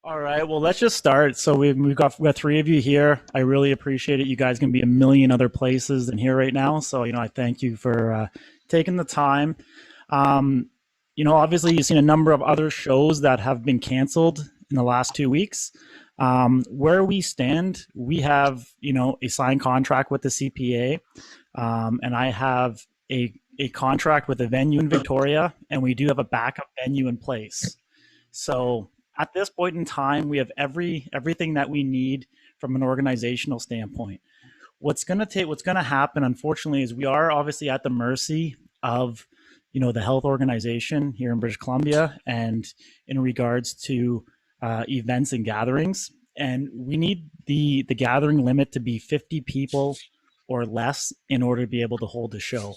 All right, well, let's just start. So we've got three of you here. I really appreciate it. You guys can be a million other places than here right now. So I thank you for taking the time. Um, obviously you've seen a number of other shows that have been canceled in the last 2 weeks. Where we stand, we have a signed contract with the CPA, and I have a contract with a venue in Victoria, and we do have a backup venue in place. So at this point in time, we have everything that we need from an organizational standpoint. What's gonna happen, unfortunately, is we are obviously at the mercy of the health organization here in British Columbia, and in regards to events and gatherings, and we need the gathering limit to be 50 people or less in order to be able to hold the show.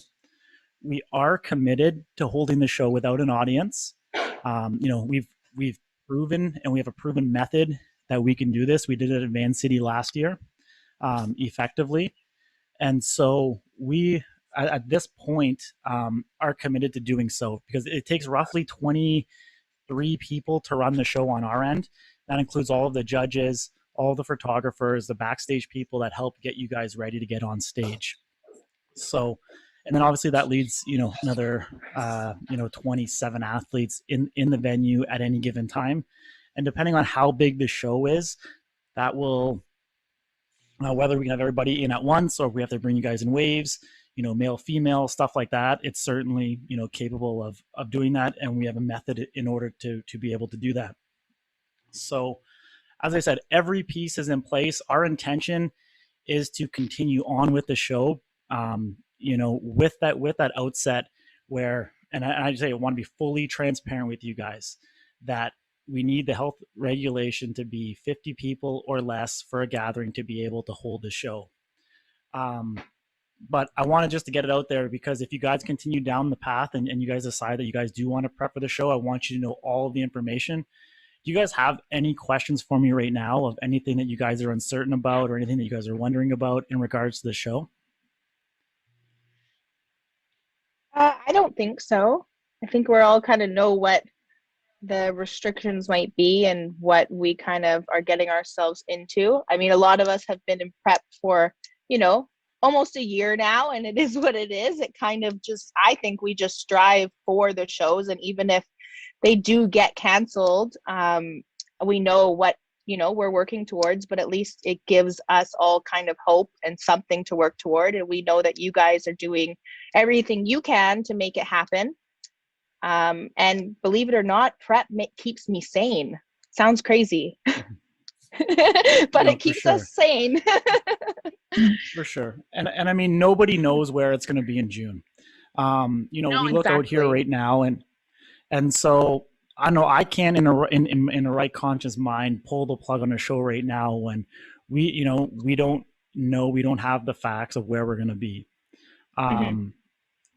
We are committed to holding the show without an audience. We've proven, and we have a proven method that we can do this. We did it at Van City last year, effectively, and so we at this point are committed to doing so, because it takes roughly 23 people to run the show on our end. That includes all of the judges, all the photographers, the backstage people that help get you guys ready to get on stage. So, and then obviously that leads another 27 athletes in the venue at any given time, and depending on how big the show is, that will whether we can have everybody in at once or if we have to bring you guys in waves, male, female, stuff like that. It's certainly capable of doing that, and we have a method in order to be able to do that. So, as I said, every piece is in place. Our intention is to continue on with the show, with that outset where, and I say I want to be fully transparent with you guys, that we need the health regulation to be 50 people or less for a gathering to be able to hold the show. But I wanted just to get it out there, because if you guys continue down the path and you guys decide that you guys do want to prep for the show, I want you to know all of the information. Do you guys have any questions for me right now of anything that you guys are uncertain about or anything that you guys are wondering about in regards to the show? I don't think so. I think we're all kind of know what the restrictions might be and what we kind of are getting ourselves into. I mean, a lot of us have been in prep for, almost a year now, and it is what it is. It kind of just, I think we just strive for the shows, and even if they do get canceled, we know what we're working towards, but at least it gives us all kind of hope and something to work toward, and we know that you guys are doing everything you can to make it happen. And believe it or not, prep keeps me sane. Sounds crazy, but No, it for keeps sure. us sane. For sure. And I mean, nobody knows where it's going to be in June. No, We look out here exactly. right now, and so I know I can't in a right conscious mind pull the plug on a show right now when we don't know, we don't have the facts of where we're going to be. Hmm. Um,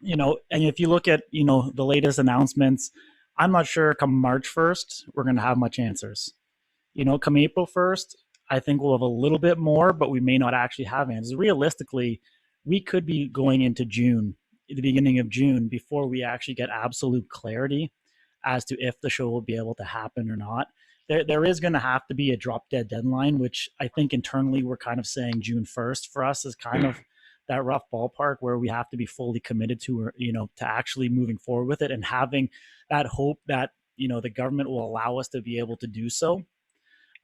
and if you look at the latest announcements, I'm not sure come March 1st we're going to have much answers. Come April 1st, I think we'll have a little bit more, but we may not actually have answers. Realistically, we could be going into June, the beginning of June, before we actually get absolute clarity as to if the show will be able to happen or not. There is going to have to be a drop dead deadline, which I think internally we're kind of saying June 1st for us is kind of that rough ballpark where we have to be fully committed to, or, to actually moving forward with it and having that hope that, the government will allow us to be able to do so.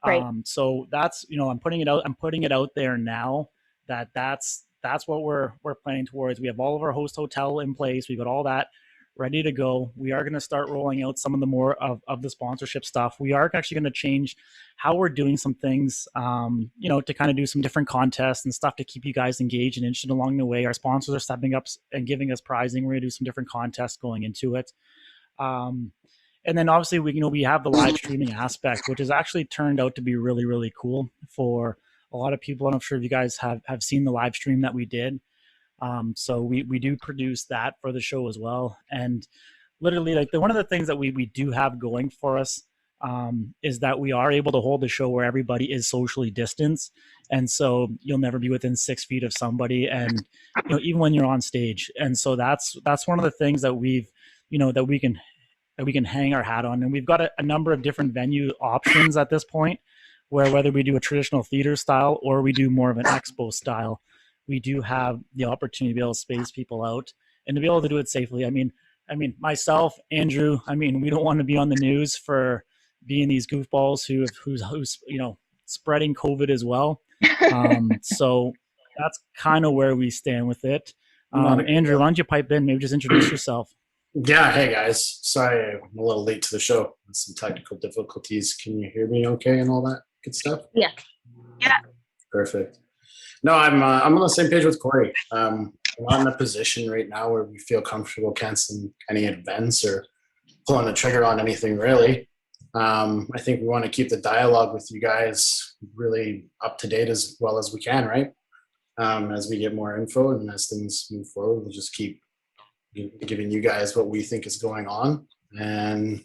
Right. So that's, I'm putting it out there now that that's what we're planning towards. We have all of our host hotel in place. We've got all that ready to go. We are going to start rolling out some of the more of the sponsorship stuff. We are actually going to change how we're doing some things, to kind of do some different contests and stuff to keep you guys engaged and interested along the way. Our sponsors are stepping up and giving us prizing. We're going to do some different contests going into it. Um, and then obviously we have the live streaming aspect, which has actually turned out to be really, really cool for a lot of people. I'm not sure if you guys have seen the live stream that we did. So we do produce that for the show as well. And literally, like, one of the things that we do have going for us is that we are able to hold the show where everybody is socially distanced. And so you'll never be within 6 feet of somebody, and even when you're on stage. And so that's one of the things that that we can that we can hang our hat on. And we've got a number of different venue options at this point, where whether we do a traditional theater style or we do more of an expo style, we do have the opportunity to be able to space people out and to be able to do it safely. I mean, myself, Andrew, we don't want to be on the news for being these goofballs who's spreading COVID as well. So that's kind of where we stand with it. Andrew, why don't you pipe in? Maybe just introduce yourself. Yeah, hey guys. Sorry I'm a little late to the show. Some technical difficulties. Can you hear me okay and all that good stuff? Yeah. Yeah. Perfect. No, I'm on the same page with Corey. We're not in a position right now where we feel comfortable canceling any events or pulling the trigger on anything really. I think we want to keep the dialogue with you guys really up to date as well as we can, right? As we get more info and as things move forward, we'll just keep giving you guys what we think is going on and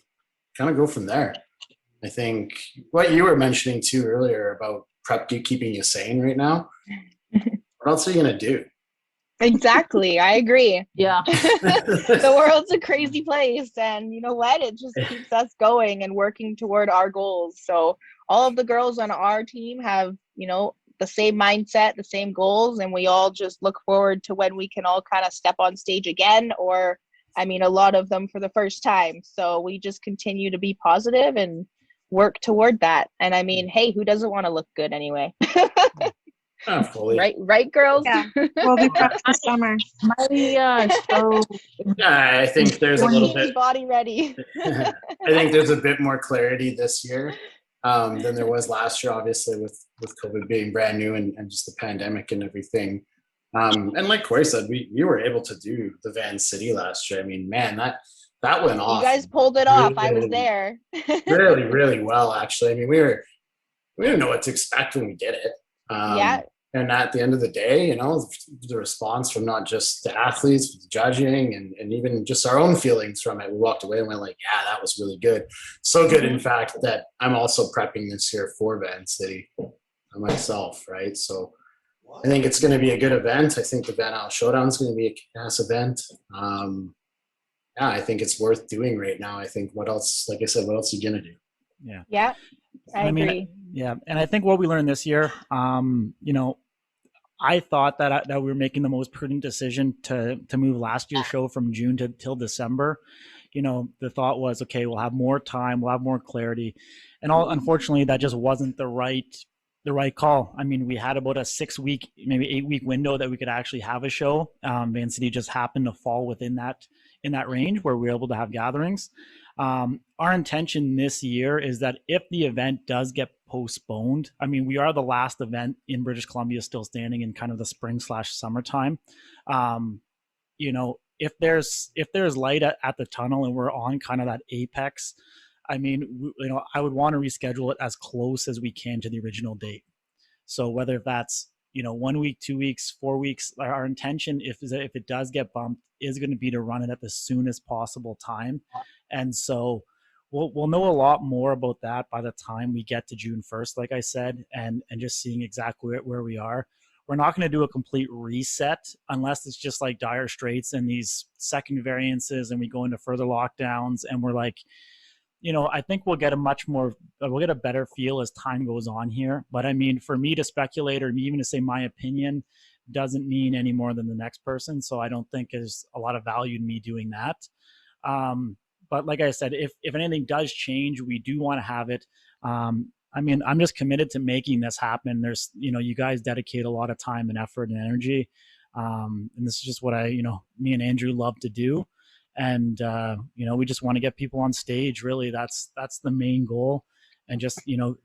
kind of go from there. I think what you were mentioning too earlier about prep keeping you sane right now. What else are you going to do? Exactly. I agree. Yeah. The world's a crazy place, and you know what? It just keeps us going and working toward our goals. So all of the girls on our team have, the same mindset, the same goals, and we all just look forward to when we can all kind of step on stage again, or a lot of them for the first time. So we just continue to be positive and work toward that. And hey, who doesn't want to look good anyway? Not fully. Right, girls. Yeah, we'll be prepped this summer. My show. Yeah, I think there's a little bit. Body ready. I think there's a bit more clarity this year than there was last year, obviously with COVID being brand new and just the pandemic and everything. And like Corey said, we were able to do the Van City last year. Man, that went off. You guys pulled it off. I was there. really, really well, actually. We didn't know what to expect when we did it. Yeah. And at the end of the day, the response from not just the athletes, the judging, and even just our own feelings from it, we walked away and went like, yeah, that was really good. So good, in fact, that I'm also prepping this year for Van City myself, right? So I think it's going to be a good event. I think the Van Island Showdown is going to be a kick-ass event. Yeah, I think it's worth doing right now. I think what else, like I said, what else are you going to do? Yeah. Yeah. I agree. Yeah. And I think what we learned this year, I thought that we were making the most prudent decision to move last year's show from June till December. The thought was, okay, we'll have more time, we'll have more clarity. And unfortunately, that just wasn't the right call. We had about a 6-week, maybe 8-week window that we could actually have a show. Van City just happened to fall within in that range where we were able to have gatherings. Our intention this year is that if the event does get postponed, we are the last event in British Columbia still standing in kind of the spring/summertime. If there's light at the tunnel and we're on kind of that apex, I would want to reschedule it as close as we can to the original date. So whether that's 1 week, 2 weeks, 4 weeks, our intention, if it does get bumped, is going to be to run it at the soonest possible time. And so we'll know a lot more about that by the time we get to June 1st, like I said, and just seeing exactly where we are. We're not going to do a complete reset unless it's just like dire straits and these second variances and we go into further lockdowns and we're like, I think we'll get a better feel as time goes on here. But for me to speculate or even to say my opinion doesn't mean any more than the next person. So I don't think there's a lot of value in me doing that. But like I said, if anything does change, we do want to have it. I'm just committed to making this happen. There's, you guys dedicate a lot of time and effort and energy. And this is just what me and Andrew love to do. And, we just want to get people on stage. Really, that's the main goal. And just,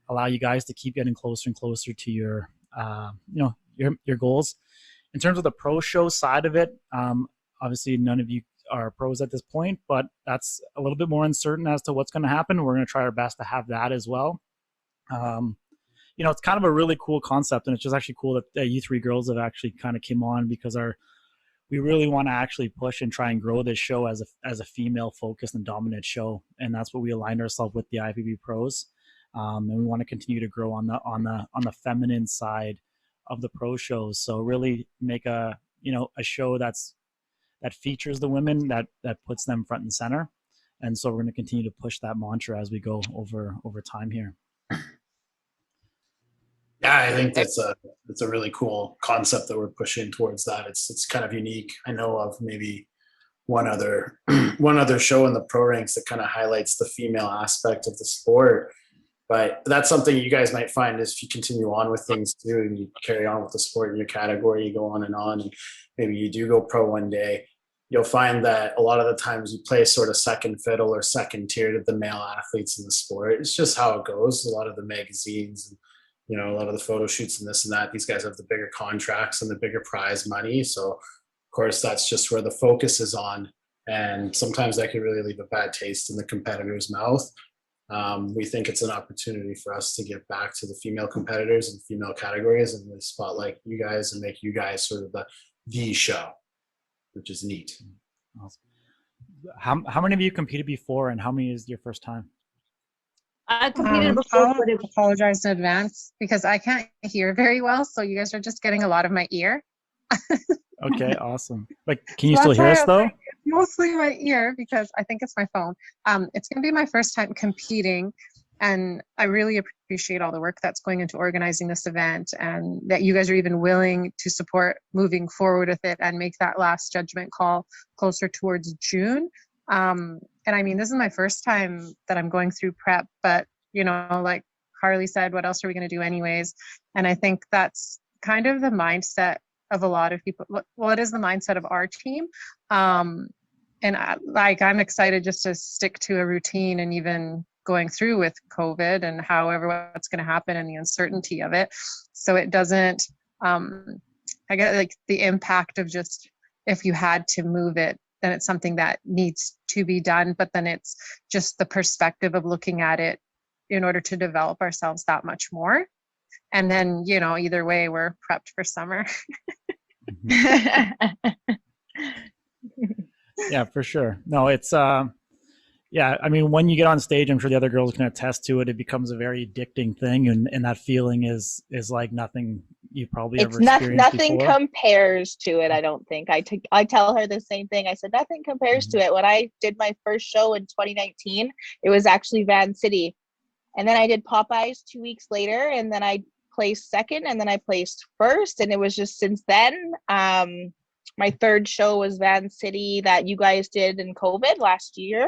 allow you guys to keep getting closer and closer to your goals. In terms of the pro show side of it, obviously none of you are pros at this point, but that's a little bit more uncertain as to what's going to happen. We're going to try our best to have that as well. It's kind of a really cool concept, and it's just actually cool that you three girls have actually kind of came on because we really want to actually push and try and grow this show as a female focused and dominant show. And that's what we aligned ourselves with the IFBB pros. And we want to continue to grow on the feminine side of the pro shows. So really make a show that features the women, that puts them front and center. And so we're going to continue to push that mantra as we go over time here. Yeah, I think that's a really cool concept that we're pushing towards that. It's kind of unique. I know of maybe one other one other show in the pro ranks that kind of highlights the female aspect of the sport. But that's something you guys might find is if you continue on with things too, and you carry on with the sport in your category, you go on, and maybe you do go pro one day, you'll find that a lot of the times you play sort of second fiddle or second tier to the male athletes in the sport. It's just how it goes. A lot of the magazines and a lot of the photo shoots and this and that, these guys have the bigger contracts and the bigger prize money. So of course that's just where the focus is on. And sometimes that can really leave a bad taste in the competitor's mouth. We think it's an opportunity for us to give back to the female competitors and female categories and really spotlight you guys and make you guys sort of the show, which is neat. Awesome. How many of you competed before, and how many is your first time? I competed before, I'll but it apologize in advance because I can't hear very well, so you guys are just getting a lot of my ear. Okay, awesome. But can you So still that's hear why us I was though? like, it's mostly my ear because I think it's my phone. It's going to be my first time competing, and I really appreciate all the work that's going into organizing this event, and that you guys are even willing to support moving forward with it and make that last judgment call closer towards June. And I mean, this is my first time that I'm going through prep, but like Harley said, what else are we going to do anyways? And I think that's kind of the mindset of a lot of people. Well, it is the mindset of our team. And I'm excited just to stick to a routine, and even going through with COVID and however what's going to happen and the uncertainty of it. So it doesn't, I get like the impact of just, if you had to move it, then it's something that needs to be done. But then it's just the perspective of looking at it in order to develop ourselves that much more. And then, either way, we're prepped for summer. Yeah, for sure. No, it's yeah, I mean, when you get on stage, I'm sure the other girls can attest to it. It becomes a very addicting thing, and that feeling is like nothing you probably ever experienced nothing before. compares to it. I don't think. I tell her the same thing. I said nothing compares to it. When I did my first show in 2019, it was actually Van City, and then I did Popeyes 2 weeks later, and then I placed second, and then I placed first, and it was just since then. My third show was Van City that you guys did in COVID last year.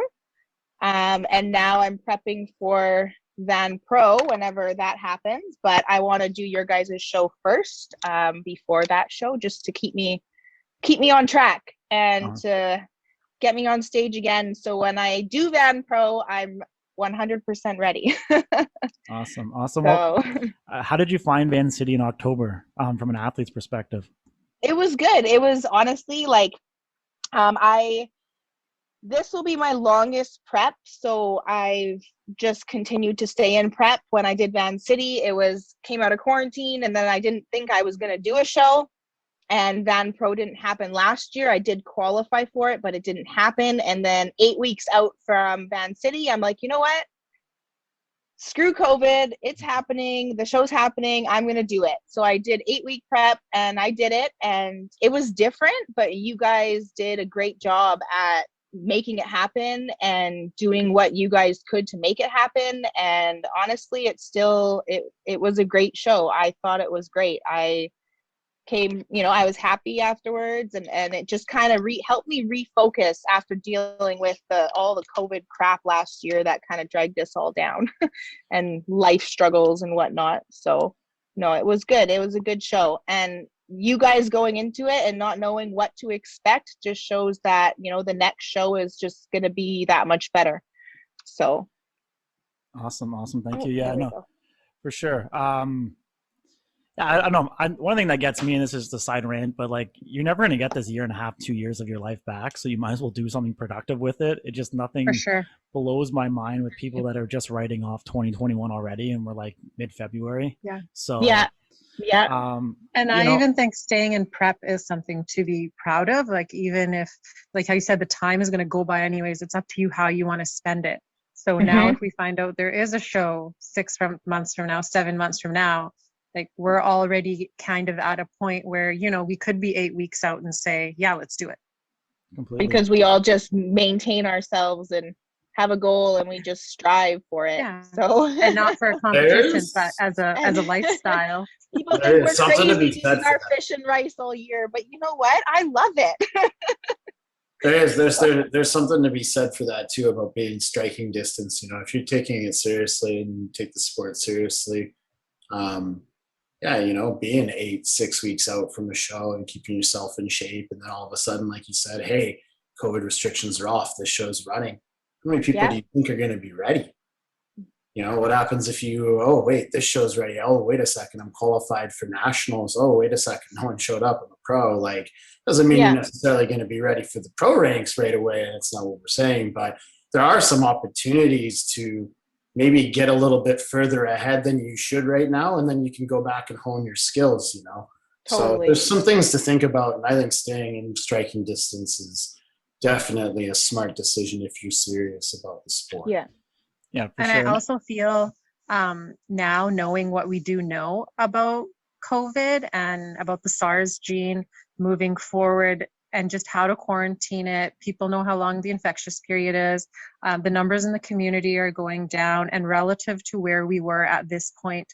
And now I'm prepping for Van Pro whenever that happens, but I want to do your guys' show first before that show, just to keep me on track and to get me on stage again. So when I do Van Pro, I'm 100% ready. Awesome. So, well, how did you find Van City in October from an athlete's perspective? It was good. It was honestly like this will be my longest prep, so I've just continued to stay in prep. When I did Van City, came out of quarantine, and then I didn't think I was going to do a show, and Van Pro didn't happen last year. I did qualify for it, but it didn't happen. And then 8 weeks out from Van City, I'm like, you know what? Screw COVID. It's happening. The show's happening. I'm going to do it. So I did 8-week prep, and I did it, and it was different, but you guys did a great job at making it happen and doing what you guys could to make it happen. And honestly, it was a great show. I thought it was great. I came, I was happy afterwards, and it just kind of helped me refocus after dealing with all the COVID crap last year that kind of dragged us all down and life struggles and whatnot. So no, it was good. It was a good show. And you guys going into it and not knowing what to expect just shows that, the next show is just going to be that much better. So. Awesome. Thank you. Yeah, no, for sure. I don't know. One thing that gets me, and this is the side rant, but like, you're never going to get this 1.5, 2 years of your life back. So you might as well do something productive with it. It just nothing For sure. blows my mind with people that are just writing off 2021 already, and we're like mid-February. Yeah. So yeah. And I even think staying in prep is something to be proud of. Like, even if, like how you said, the time is going to go by anyways, it's up to you how you want to spend it. So now if we find out there is a show 6 months from now, 7 months from now, like, we're already kind of at a point where, we could be 8 weeks out and say, yeah, let's do it. Completely. Because we all just maintain ourselves and have a goal and we just strive for it. Yeah. So And not for a competition, There's- but as a lifestyle. people There think is we're something to crazy be said eating for our that. fish and rice all year, but you know what? I love it. There's something to be said for that too, about being striking distance. If you're taking it seriously and you take the sport seriously, yeah, being 6 weeks out from a show and keeping yourself in shape, and then all of a sudden, like you said, hey, COVID restrictions are off, the show's running. How many people do you think are going to be ready? What happens if oh, wait, this show's ready. Oh, wait a second, I'm qualified for nationals. Oh, wait a second, no one showed up. I'm a pro. Like, doesn't mean you're necessarily going to be ready for the pro ranks right away. And it's not what we're saying, but there are some opportunities to maybe get a little bit further ahead than you should right now. And then you can go back and hone your skills, Totally. So there's some things to think about. And I think staying in striking distance is definitely a smart decision if you're serious about the sport. Yeah. Yeah, for And sure. I also feel now, knowing what we do know about COVID and about the SARS gene moving forward and just how to quarantine it, people know how long the infectious period is. The numbers in the community are going down, and relative to where we were at this point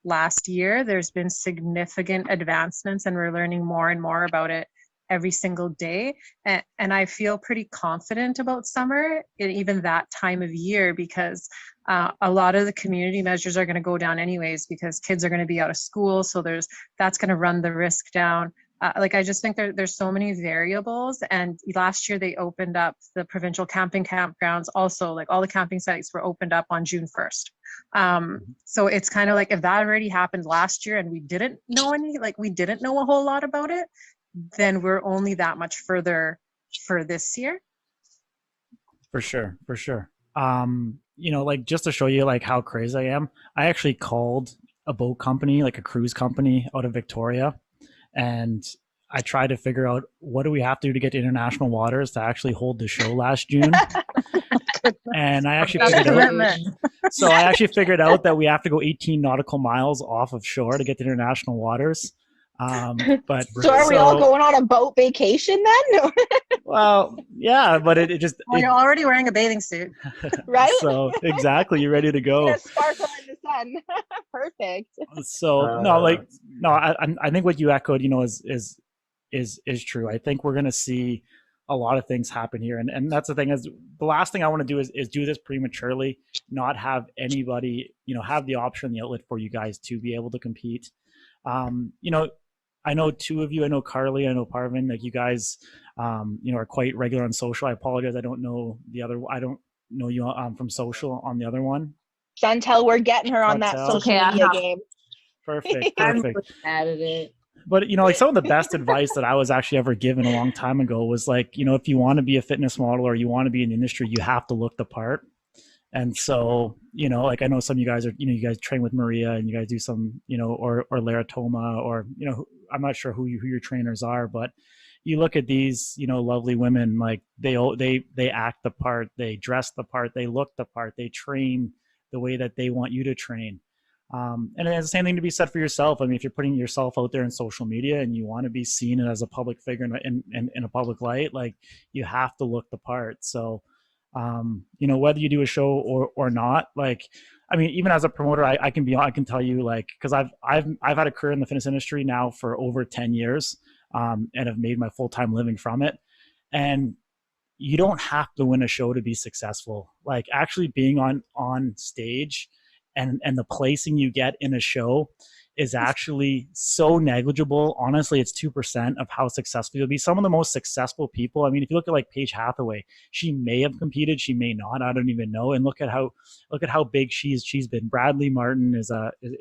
last year, there's been significant advancements, and we're learning more and more about it every single day. And I feel pretty confident about summer, and even that time of year, because a lot of the community measures are going to go down anyways, because kids are going to be out of school. So that's going to run the risk down. I just think there's so many variables. And last year they opened up the provincial camping campgrounds. Also, like, all the camping sites were opened up on June 1st. So it's kind of like, if that already happened last year and we didn't know a whole lot about it, then we're only that much further for this year. For sure. Just to show you like how crazy I am, I actually called a boat company, like a cruise company out of Victoria, and I tried to figure out, what do we have to do to get to international waters to actually hold the show last June. And I actually figured out that we have to go 18 nautical miles off of shore to get to international waters. But so are we all going on a boat vacation then? Well, yeah, but it just you're already wearing a bathing suit, right? So exactly, you're ready to go. Sparkle in the sun. Perfect. So I think what you echoed, is true. I think we're gonna see a lot of things happen here, and that's the thing. Is the last thing I want to do is do this prematurely, not have anybody have the option, the outlet for you guys to be able to compete. I know two of you. I know Carly. I know Parvin. Like, you guys, are quite regular on social. I apologize. I don't know the other. I don't know you from social on the other one. Chantel, we're getting her on that social media game. Perfect. I'm bad at it. But like, some of the best advice that I was actually ever given a long time ago was like, if you want to be a fitness model or you want to be in the industry, you have to look the part. And so, like, I know some of you guys are, you guys train with Maria, and you guys do some, or Lara Toma, or, I'm not sure who your trainers are, but you look at these, lovely women, like, they act the part, they dress the part, they look the part, they train the way that they want you to train. And it's the same thing to be said for yourself. I mean, if you're putting yourself out there in social media and you want to be seen as a public figure in a public light, like, you have to look the part. So, whether you do a show or not, like, I mean, even as a promoter, I can tell you, like, because I've had a career in the fitness industry now for over 10 years, and have made my full-time living from it. And you don't have to win a show to be successful. Like, actually being on stage and the placing you get in a show is actually so negligible. Honestly, it's 2% of how successful you'll be. Some of the most successful people, I mean, if you look at like Paige Hathaway, she may have competed, she may not, I don't even know. And look at how big she's been. Bradley Martin is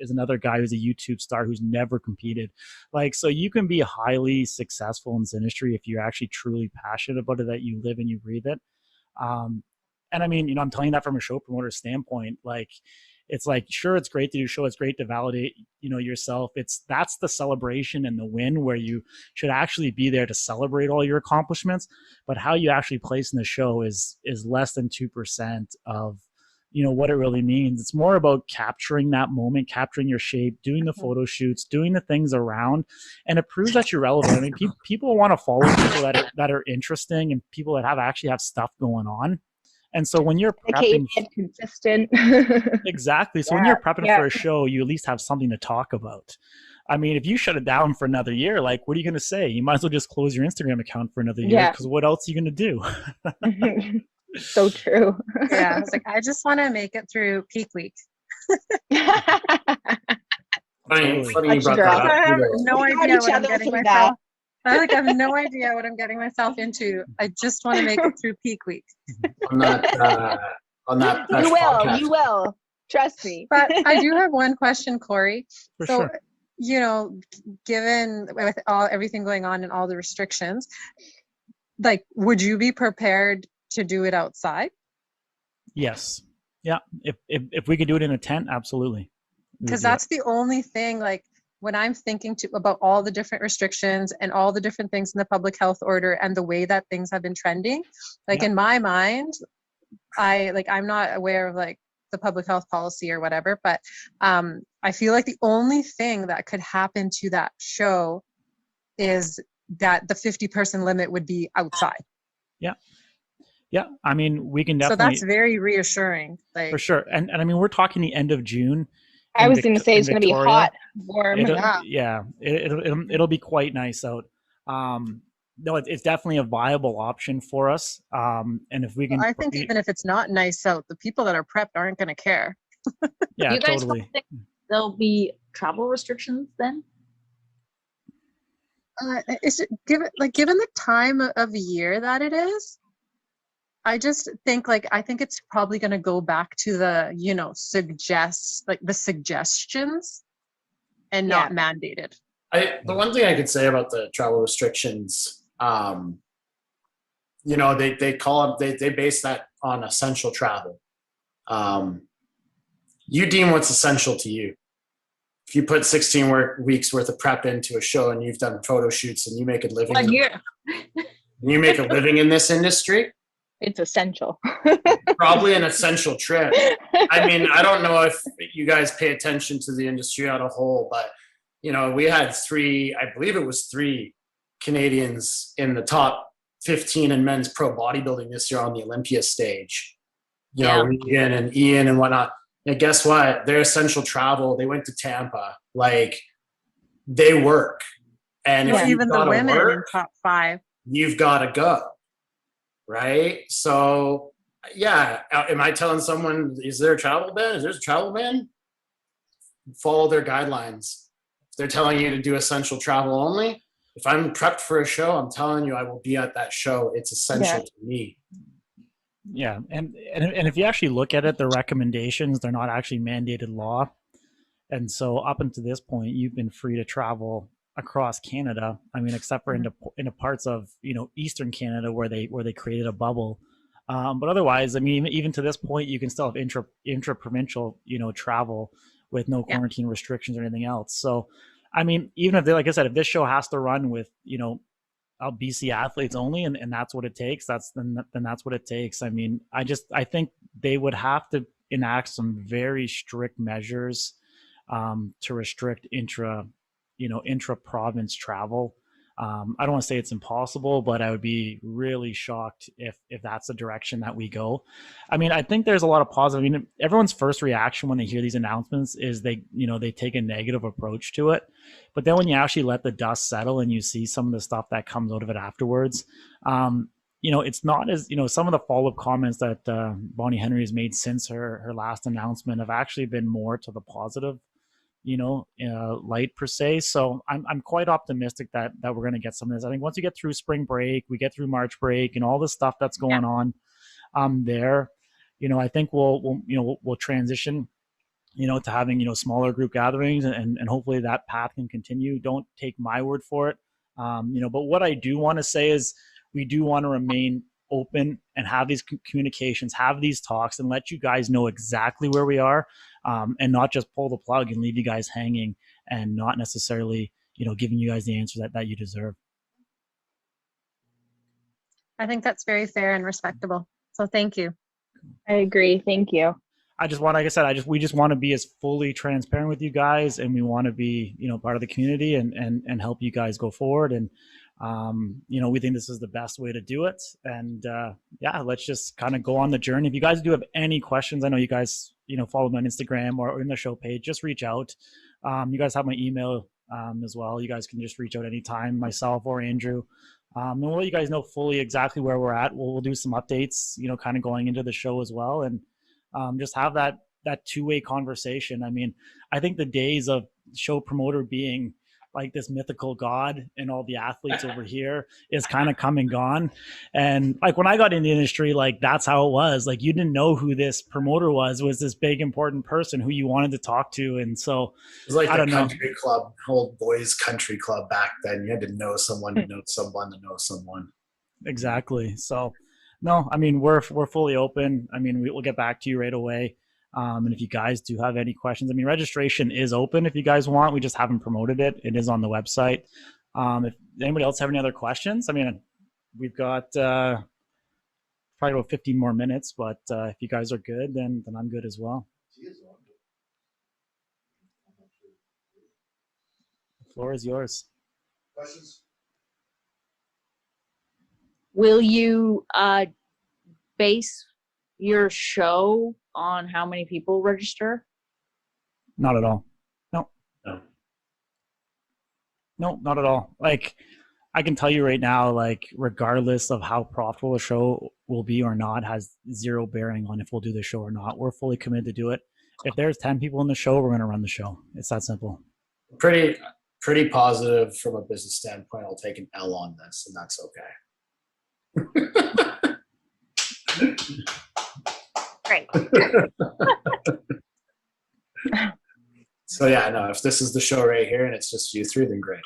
another guy who's a YouTube star who's never competed. Like, so you can be highly successful in this industry if you're actually truly passionate about it, that you live and you breathe it. And I mean, I'm telling you that from a show promoter standpoint. Like, it's like, sure, it's great to do show, it's great to validate, yourself. That's the celebration and the win, where you should actually be there to celebrate all your accomplishments. But how you actually place in the show is less than 2% of, what it really means. It's more about capturing that moment, capturing your shape, doing the photo shoots, doing the things around, and it proves that you're relevant. I mean, people want to follow people that are interesting, and people that actually have stuff going on. And so when you're prepping, Dedicated, consistent. exactly. So when you're prepping for a show, you at least have something to talk about. I mean, if you shut it down for another year, like, what are you going to say? You might as well just close your Instagram account for another year, because what else are you going to do? So true. Yeah, I was like, I just want to make it through peak week. Funny you brought that I up. have Either. no We got idea each what I'm other getting through myself. I have no idea what I'm getting myself into. I just want to make it through peak week. On that You will. podcast. You will. Trust me. But I do have one question, Corey. For so, sure. you know, given with everything going on and all the restrictions, like, would you be prepared to do it outside? Yes. Yeah. If we could do it in a tent, absolutely. Because that's the only thing, like, when I'm thinking about all the different restrictions and all the different things in the public health order and the way that things have been trending, like, in my mind, I'm not aware of like the public health policy or whatever, but I feel like the only thing that could happen to that show is that the 50-person limit would be outside. Yeah. Yeah. I mean, we can So definitely. that's very reassuring. Like, for sure. And I mean, we're talking the end of June. I was going to say it's going to be hot, warm. It'll be quite nice out. No, it's definitely a viable option for us. And if we can, I think even if it's not nice out, the people that are prepped aren't going to care. Yeah, you guys totally. don't think there'll be travel restrictions then? Is it given the time of year that it is? I just think I think it's probably going to go back to the, the suggestions and not mandated. The one thing I could say about the travel restrictions, they call it, they base that on essential travel. You deem what's essential to you. If you put 16 weeks worth of prep into a show and you've done photo shoots and you make a living, you make a living in this industry, it's essential. Probably an essential trip. I mean, I don't know if you guys pay attention to the industry on a whole, but we had three Canadians in the top 15 in men's pro bodybuilding this year on the Olympia stage. Regan and Ian and whatnot. And guess what? They're essential travel. They went to Tampa. Like, they work. And if even the women in top 5, you've got to go. Right? So, yeah. Am I telling someone, is there a travel ban? Is there a travel ban? Follow their guidelines. If they're telling you to do essential travel only, if I'm prepped for a show, I'm telling you I will be at that show. It's essential to me. Yeah. And if you actually look at it, the recommendations, they're not actually mandated law. And so up until this point, you've been free to travel across Canada. I mean, except for into parts of Eastern Canada where they created a bubble, but otherwise, I mean, even to this point, you can still have intra-provincial travel with no quarantine restrictions or anything else. So, I mean, even if like I said, if this show has to run with BC athletes only, and that's what it takes, then that's what it takes. I mean, I think they would have to enact some very strict measures to restrict intra-province travel. I don't want to say it's impossible, but I would be really shocked if that's the direction that we go. I mean, I think there's a lot of positive. I mean, everyone's first reaction when they hear these announcements is they take a negative approach to it. But then when you actually let the dust settle and you see some of the stuff that comes out of it afterwards, it's not as, some of the follow-up comments that Bonnie Henry has made since her last announcement have actually been more to the positive light per se. So I'm quite optimistic that we're going to get some of this. I think once we get through spring break, we get through March break and all the stuff that's going on there, I think we'll transition, to having, smaller group gatherings and hopefully that path can continue. Don't take my word for it. But what I do want to say is we do want to remain open and have these communications, have these talks, and let you guys know exactly where we are, and not just pull the plug and leave you guys hanging and not necessarily, giving you guys the answer that you deserve. I think that's very fair and respectable. So thank you. I agree. Thank you. We just want to be as fully transparent with you guys, and we want to be, part of the community and help you guys go forward. And We think this is the best way to do it. And yeah, let's just kind of go on the journey. If you guys do have any questions, I know you guys, follow me on Instagram or in the show page, just reach out. You guys have my email as well. You guys can just reach out anytime, myself or Andrew. And we'll let you guys know fully exactly where we're at. We'll do some updates, kind of going into the show as well. And just have that two-way conversation. I mean, I think the days of show promoter being like this mythical god and all the athletes over here is kind of come and gone. And like when I got in the industry, like that's how it was. Like you didn't know who this promoter was this big important person who you wanted to talk to. And so it was like the country club, old boys country club back then. You had to know someone to know someone to know someone. Exactly. So no, I mean, we're fully open. I mean, we'll get back to you right away. And if you guys do have any questions, I mean, registration is open if you guys want. We just haven't promoted it. It is on the website. If anybody else have any other questions, I mean, we've got probably about 15 more minutes, but if you guys are good, then I'm good as well. The floor is yours. Questions? Will you base your show on how many people register? Not at all. No, not at all. Like I can tell you right now, like regardless of how profitable a show will be or not, has zero bearing on if we'll do the show or not. We're fully committed to do it. If there's 10 people in the show, we're going to run the show. It's that simple. Pretty positive from a business standpoint. I'll take an L on this, and that's okay. Great. So yeah, no, if this is the show right here and it's just you three, then great.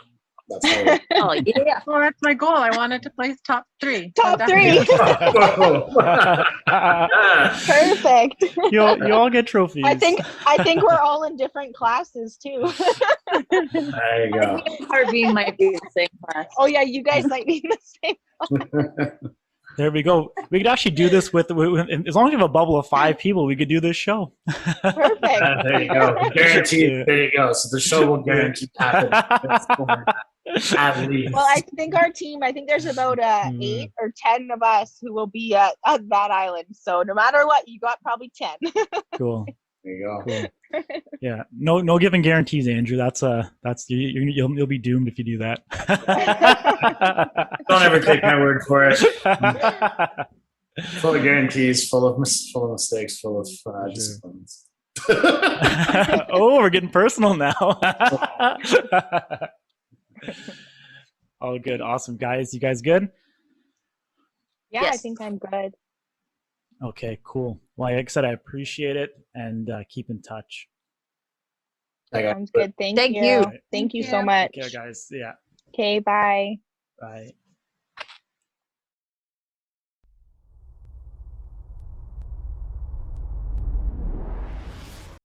That's how Oh yeah. Well, that's my goal. I wanted to place top 3. Top So 3. Perfect. You all get trophies. I think we're all in different classes too. There you go. Heartbeat might be the same class. Oh yeah, you guys might be in the same. There we go. We could actually do this with as long as you have a bubble of 5 people, we could do this show. Perfect. There you go. Guaranteed. There you go. So the show will guarantee happen. At least. Well, I think our team, I think there's about 8 or 10 of us who will be at that island. So no matter what, you got probably 10. Cool. There you go. Cool. Yeah. No giving guarantees, Andrew. That's you'll be doomed if you do that. Don't ever take my word for it. Full of guarantees, full of mistakes, full of disciplines. Oh, we're getting personal now. All good. Awesome, guys. You guys good? Yeah, Yes. I think I'm good. Okay, cool. Well, like I said, I appreciate it, and keep in touch. Sounds good. Thank Thank you. you. Thank you Thank so you. much. Okay, guys. Yeah. Okay, bye. Bye.